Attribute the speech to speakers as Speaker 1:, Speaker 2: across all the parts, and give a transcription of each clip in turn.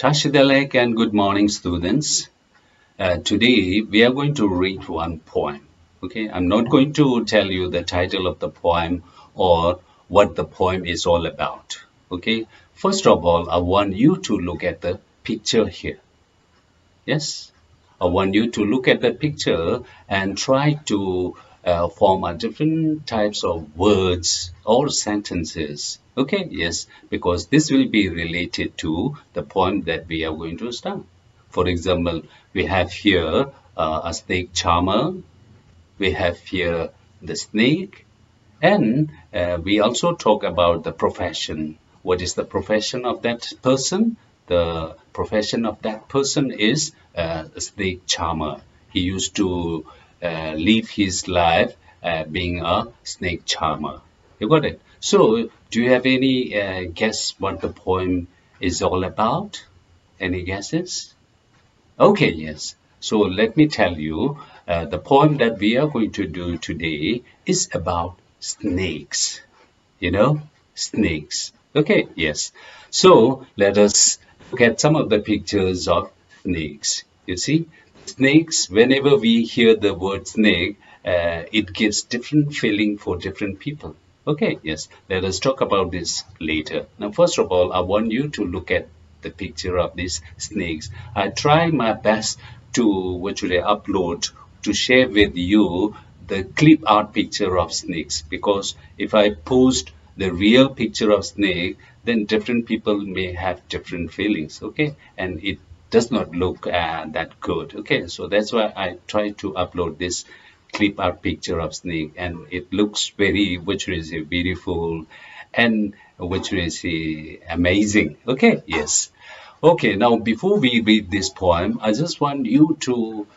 Speaker 1: Tashidalek and good morning, students. Today we are going to read one poem. Okay, I'm not going to tell you the title of the poem or what the poem is all about. Okay, first of all, I want you to look at the picture here. Yes, I want you to look at the picture and try to form a different types of words or sentences. Okay, yes, because this will be related to the poem that we are going to start. For example, we have here a snake charmer, we have here the snake, and we also talk about the profession. What is the profession of that person? The profession of that person is a snake charmer. He used to live his life being a snake charmer. You got it? So, do you have any guess what the poem is all about? Any guesses? Okay, yes. So let me tell you, the poem that we are going to do today is about snakes. You know, snakes. Okay, yes. So let us look at some of the pictures of snakes. You see, snakes, whenever we hear the word snake, it gives different feeling for different people. Okay, yes. Let us talk about this later. Now, first of all, I want you to look at the picture of these snakes. I try my best to virtually upload to share with you the clip art picture of snakes, because if I post the real picture of snake, then different people may have different feelings, okay, and it does not look that good. Okay, so that's why I try to upload this clip art picture of snake, and it looks very, which is beautiful and which is amazing. Okay, yes. Okay, now before we read this poem, I just want you to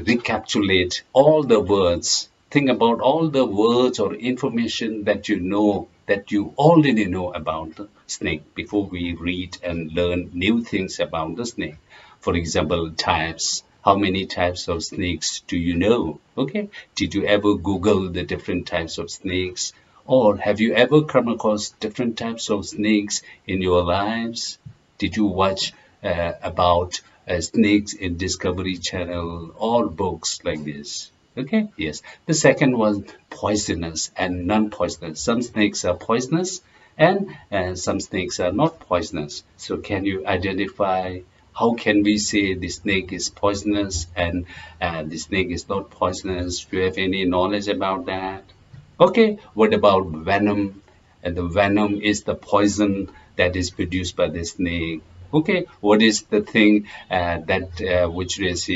Speaker 1: recapitulate all the words. Think about all the words or information that you know, that you already know about the snake before we read and learn new things about the snake. For example, types. How many types of snakes do you know? Okay, did you ever Google the different types of snakes? Or have you ever come across different types of snakes in your lives? Did you watch about snakes in Discovery Channel or books like this? Okay, yes. The second was poisonous and non-poisonous. Some snakes are poisonous and some snakes are not poisonous. So can you identify, how can we say the snake is poisonous and the snake is not poisonous? Do you have any knowledge about that? Okay, what about venom? And the venom is the poison that is produced by the snake. Okay, what is the thing which is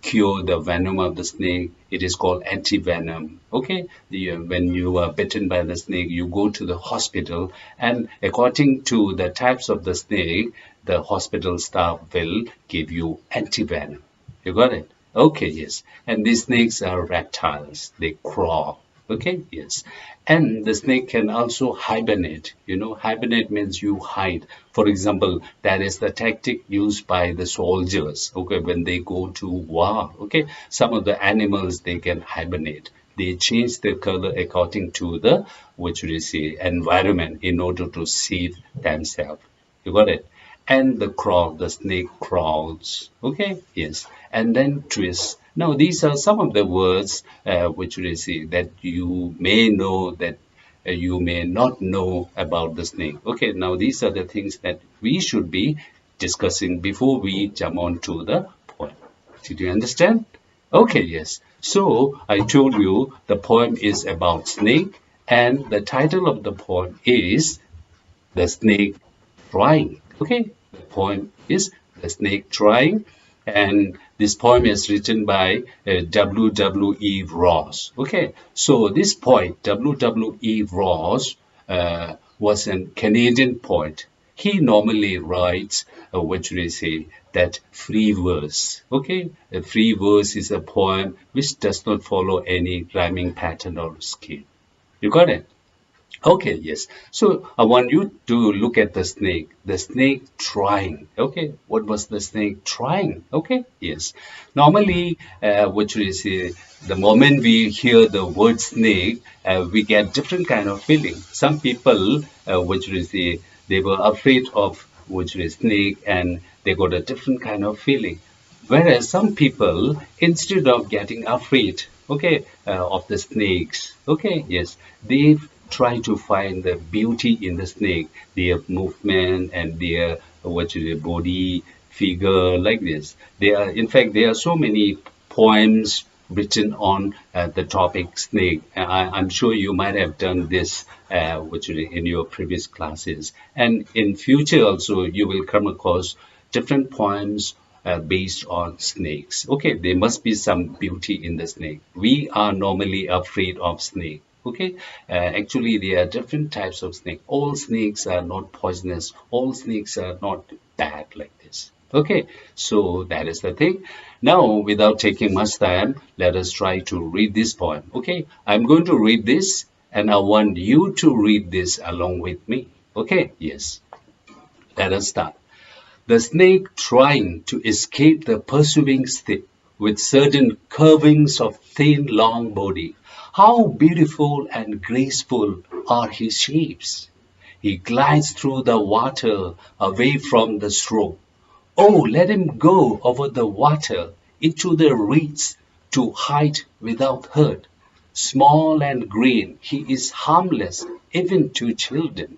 Speaker 1: cure the venom of the snake? It is called anti-venom. Okay, when you are bitten by the snake, you go to the hospital, and according to the types of the snake, the hospital staff will give you anti-venom. You got it? Okay, yes. And these snakes are reptiles. They crawl. Okay, yes. And the snake can also hibernate. You know, hibernate means you hide. For example, that is the tactic used by the soldiers, okay, when they go to war. Okay, some of the animals, they can hibernate. They change their color according to the, which we say, environment in order to save themselves. You got it? And the snake crawls. Okay, yes. And then twists. Now, these are some of the words which we see that you may know, that you may not know about the snake. Okay, now these are the things that we should be discussing before we jump on to the poem. Did you understand? Okay, yes. So, I told you the poem is about snake, and the title of the poem is The Snake Trying. Okay, the poem is The Snake Trying. And this poem is written by W.W.E. Ross. Okay, so this poet, W.W.E. Ross, was a Canadian poet. He normally writes, what should I say, that free verse. Okay, a free verse is a poem which does not follow any rhyming pattern or scheme. You got it? Okay, yes. So I want you to look at the snake trying. Okay, what was the snake trying? Okay, yes. Normally, which is the moment we hear the word snake, we get different kind of feeling. Some people, which is they were afraid of which is snake, and they got a different kind of feeling. Whereas some people, instead of getting afraid, okay, of the snakes, okay, yes, they try to find the beauty in the snake, their movement and their what is their body figure like this. There are, in fact, there are so many poems written on the topic snake. I'm sure you might have done this which in your previous classes, and in future also you will come across different poems based on snakes. Okay, there must be some beauty in the snake. We are normally afraid of snake. Okay, actually there are different types of snake. All snakes are not poisonous. All snakes are not bad like this. Okay, so that is the thing. Now, without taking much time, let us try to read this poem. Okay, I'm going to read this and I want you to read this along with me. Okay, yes, let us start. The snake trying to escape the pursuing stick with certain curvings of thin long body. How beautiful and graceful are his shapes. He glides through the water away from the stroke. Oh, let him go over the water into the reeds to hide without hurt. Small and green, he is harmless even to children.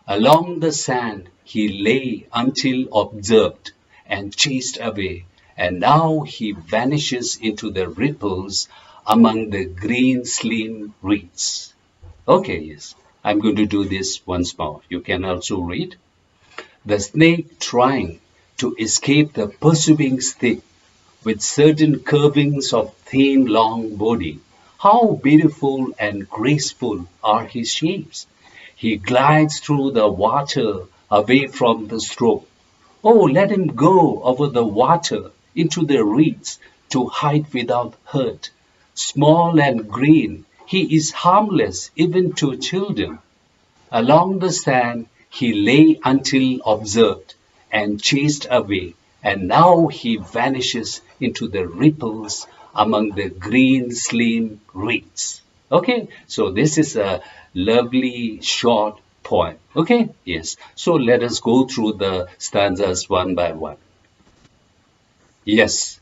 Speaker 1: Along the sand he lay until observed and chased away, and now he vanishes into the ripples among the green slim reeds. Okay, yes, I'm going to do this once more. You can also read. The snake trying to escape the pursuing stick with certain curvings of thin long body. How beautiful and graceful are his shapes. He glides through the water away from the stroke. Oh, let him go over the water into the reeds to hide without hurt. Small and green, he is harmless even to children. Along the sand he lay until observed and chased away, and now he vanishes into the ripples among the green slim reeds. Okay, so this is a lovely short poem. Okay, yes. So let us go through the stanzas one by one. Yes,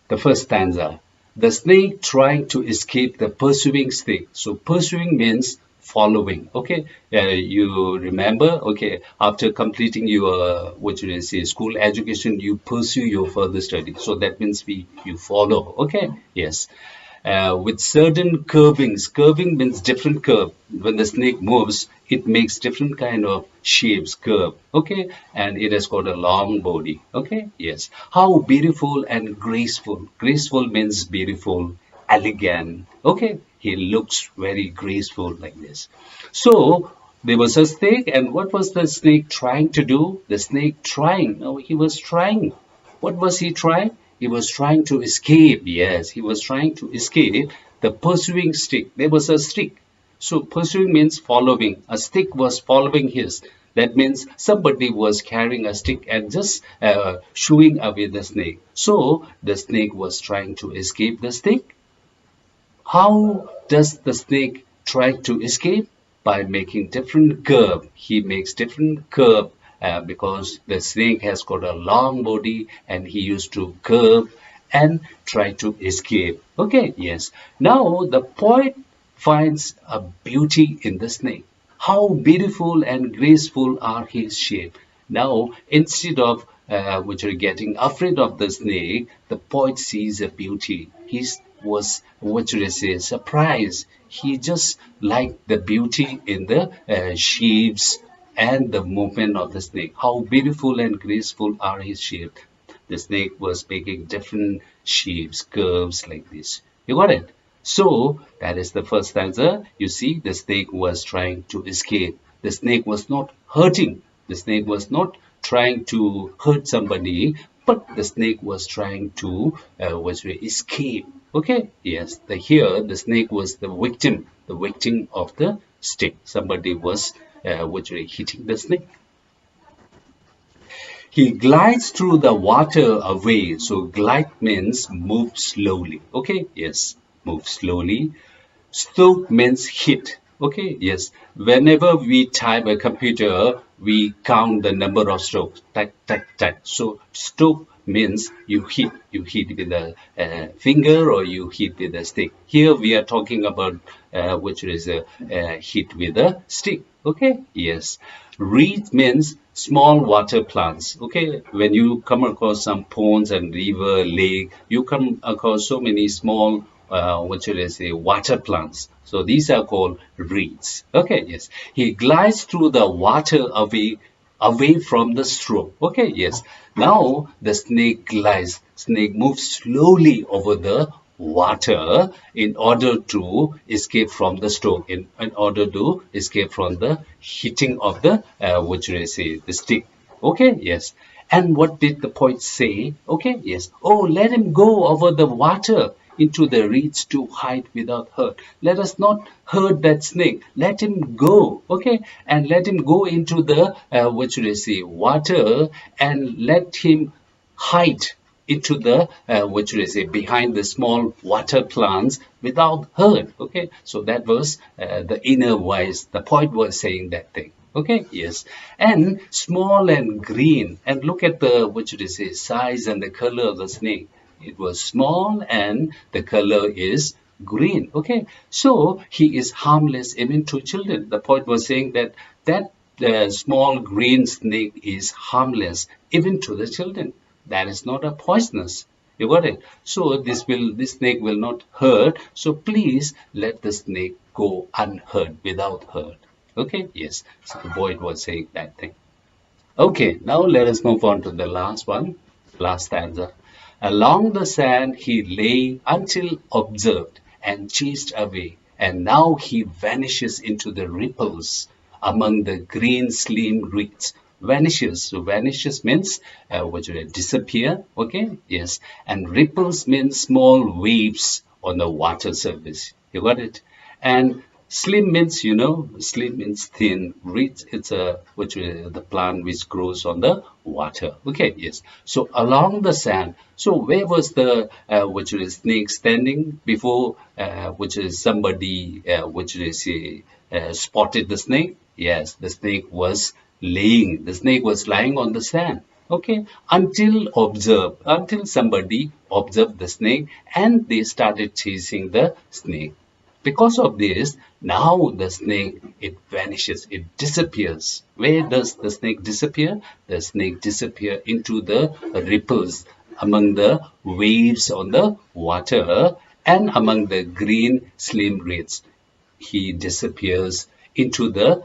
Speaker 1: the first stanza. The snake trying to escape the pursuing stick. So pursuing means following. Okay, you remember? Okay, after completing your what should I say school education, you pursue your further study. So that means you follow. Okay, yes. With certain curvings. Curving means different curve. When the snake moves, it makes different kind of shapes, curve. Okay, and it has got a long body. Okay, yes. How beautiful and graceful. Graceful means beautiful, elegant. Okay, he looks very graceful like this. So there was a snake, and what was the snake trying to do? The snake trying. No, he was trying. What was he trying? He was trying to escape. Yes, he was trying to escape the pursuing stick. There was a stick. So pursuing means following. A stick was following his. That means somebody was carrying a stick and just shooing away the snake. So the snake was trying to escape the stick. How does the snake try to escape? By making different curve. He makes different curve because the snake has got a long body and he used to curve and try to escape. Okay, yes. Now the poet finds a beauty in the snake. How beautiful and graceful are his shape. Now, instead of which are getting afraid of the snake, the poet sees a beauty. He was, what should I say, surprised. He just liked the beauty in the shapes and the movement of the snake. How beautiful and graceful are his shapes. The snake was making different shapes, curves like this. You got it? So that is the first stanza. You see, the snake was trying to escape. The snake was not hurting. The snake was not trying to hurt somebody, but the snake was trying to escape. Okay, yes. Here the snake was the victim of the stick. Somebody was hitting the snake. He glides through the water away. So glide means move slowly. Okay, yes, move slowly. Stroke means hit. Okay, yes. Whenever we type a computer, we count the number of strokes. Tack, tack, tack. So stroke means you hit with a finger or you hit with a stick. Here we are talking about which is a hit with a stick. Okay, yes. Reed means small water plants. Okay, when you come across some ponds and river, lake, you come across so many small what should I say, water plants. So these are called reeds. Okay, yes. He glides through the water away from the stroke. Okay, yes. Now the snake glides. Snake moves slowly over the water in order to escape from the stroke, in order to escape from the hitting of the what should I say, the stick. Okay, yes. And what did the poet say? Okay, yes. Oh, let him go over the water into the reeds to hide without hurt. Let us not hurt that snake. Let him go, okay? And let him go into the, what should I say, water, and let him hide into the, what should I say, behind the small water plants without hurt, okay? So that was the inner voice. The poet was saying that thing. Okay, yes, and small and green, and look at the, what should I say, size and the color of the snake. It was small and the color is green. Okay, so he is harmless even to children. The poet was saying that small green snake is harmless even to the children. That is not a poisonous. You got it? So this snake will not hurt. So please let the snake go unhurt, without hurt. Okay, yes. So the poet was saying that thing. Okay, now let us move on to the last one, last stanza. Along the sand he lay until observed and chased away, and now he vanishes into the ripples among the green slim reeds. Vanishes. So vanishes means what should I disappear? Okay, yes. And ripples means small waves on the water surface. You got it? And slim means, slim means thin. Reeds, it's the plant which grows on the water. Okay, yes. So along the sand. So where was the snake standing before? Which is somebody spotted the snake? Yes, the snake was laying. The snake was lying on the sand. Okay, until somebody observed the snake and they started chasing the snake. Because of this, now the snake, it vanishes, it disappears. Where does the snake disappear? The snake disappears into the ripples, among the waves on the water, and among the green slim reeds. He disappears into the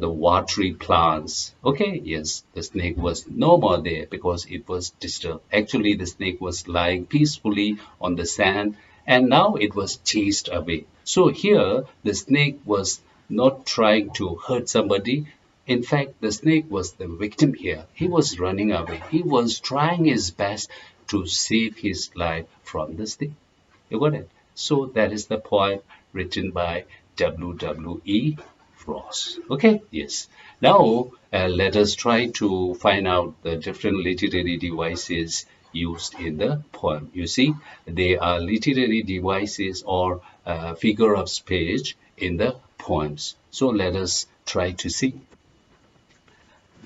Speaker 1: watery plants. Okay, yes, the snake was no more there because it was disturbed. Actually, the snake was lying peacefully on the sand, and now it was chased away. So here, the snake was not trying to hurt somebody. In fact, the snake was the victim here. He was running away. He was trying his best to save his life from the snake. You got it? So that is the poem written by W.W.E. Ross. Okay, yes. Now, let us try to find out the different literary devices used in the poem. You see, they are literary devices or figure of speech in the poems. So let us try to see.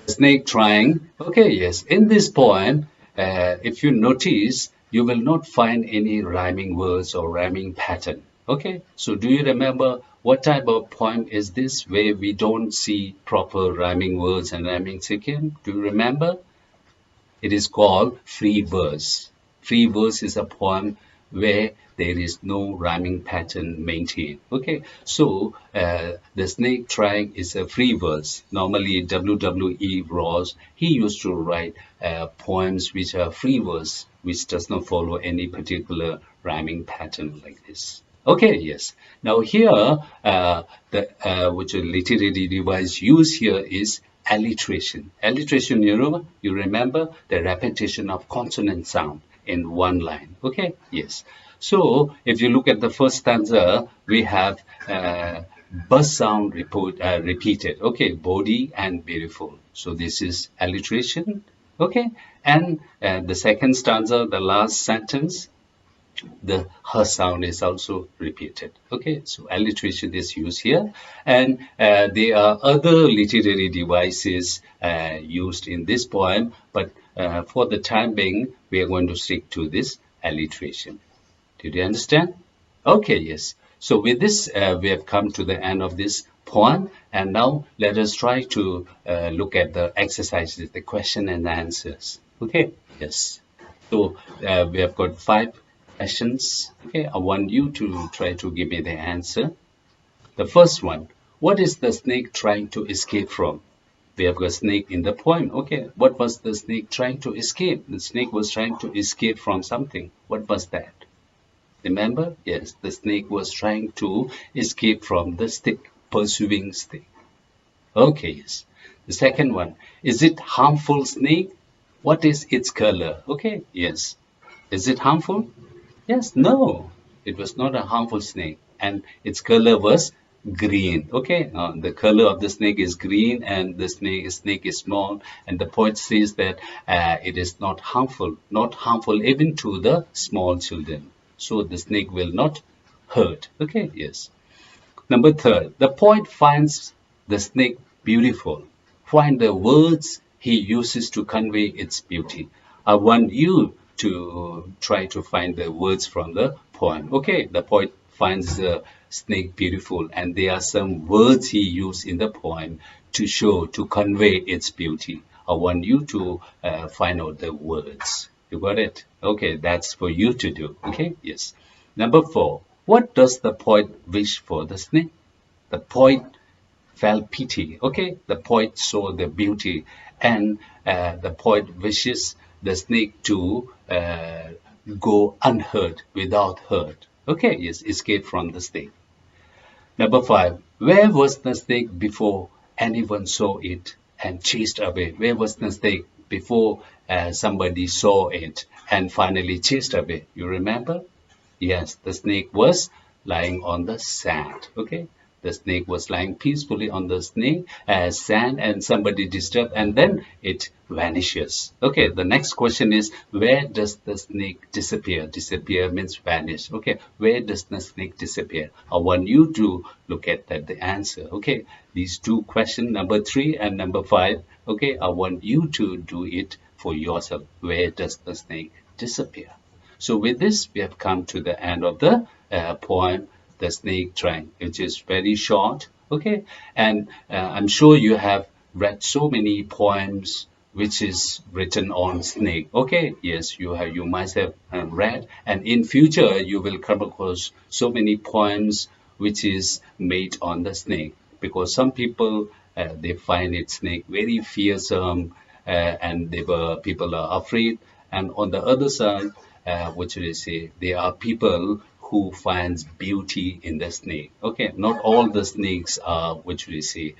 Speaker 1: The snake trying. Okay, yes. In this poem, if you notice, you will not find any rhyming words or rhyming pattern. Okay, so do you remember what type of poem is this where we don't see proper rhyming words and rhyming sequence? Do you remember? It is called free verse. Free verse is a poem where there is no rhyming pattern maintained. Okay, so the snake trying is a free verse. Normally, W.W.E. Ross, he used to write poems which are free verse, which does not follow any particular rhyming pattern like this. Okay, yes. Now here, which a literary device used here is alliteration. Alliteration, you remember the repetition of consonant sound in one line. Okay, yes. So if you look at the first stanza, we have buzz sound repeated. Okay, body and beautiful. So this is alliteration. Okay, and the second stanza, the last sentence, the her sound is also repeated. Okay, so alliteration is used here, and there are other literary devices used in this poem, but for the time being, we are going to stick to this alliteration. Did you understand? Okay, yes. So with this, we have come to the end of this poem, and now let us try to look at the exercises, the question and answers. Okay, yes. So we have got 5 questions. Okay, I want you to try to give me the answer. The first one, what is the snake trying to escape from? We have got snake in the poem. Okay, what was the snake trying to escape? The snake was trying to escape from something. What was that? Remember? Yes, the snake was trying to escape from the stick, pursuing stick. Okay, yes. The second one, is it harmful snake? What is its color? Okay, yes. Is it harmful? Yes, no. It was not a harmful snake, and its color was green. Okay, the color of the snake is green, and the snake is small, and the poet says that it is not harmful even to the small children. So the snake will not hurt. Okay, yes. Number third, the poet finds the snake beautiful. Find the words he uses to convey its beauty. I want you to try to find the words from the poem. Okay, the poet finds the snake beautiful, and there are some words he used in the poem to show, to convey its beauty. I want you to find out the words. You got it? Okay, that's for you to do. Okay, yes. Number 4, what does the poet wish for the snake? The poet felt pity. Okay, the poet saw the beauty, and the poet wishes the snake to go unhurt, without hurt. Okay, yes, escape from the snake. Number 5, where was the snake before anyone saw it and chased away? Where was the snake before somebody saw it and finally chased away? You remember? Yes, the snake was lying on the sand. Okay, the snake was lying peacefully on the sand, and somebody disturbed, and then it vanishes. Okay, the next question is, where does the snake disappear? Disappear means vanish. Okay, where does the snake disappear? I want you to look at that, the answer. Okay, these 2 questions, number 3 and number 5. Okay, I want you to do it for yourself. Where does the snake disappear? So with this, we have come to the end of the poem, The Snake Drank, which is very short. Okay, and I'm sure you have read so many poems which is written on snake. Okay, yes, you must have read, and in future you will come across so many poems which is made on the snake, because some people they find it snake very fearsome, and people are afraid, and on the other side, what should I say? There are people who finds beauty in the snake. Okay, not all the snakes are, what should I say,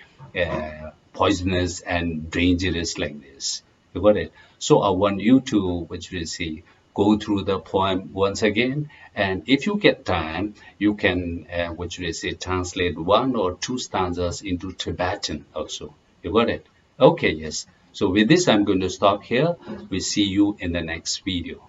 Speaker 1: poisonous and dangerous like this. You got it? So I want you to, what should I say, go through the poem once again, and if you get time, you can, what should I say, translate 1 or 2 stanzas into Tibetan also. You got it? Okay, yes. So with this, I'm going to stop here. We'll see you in the next video.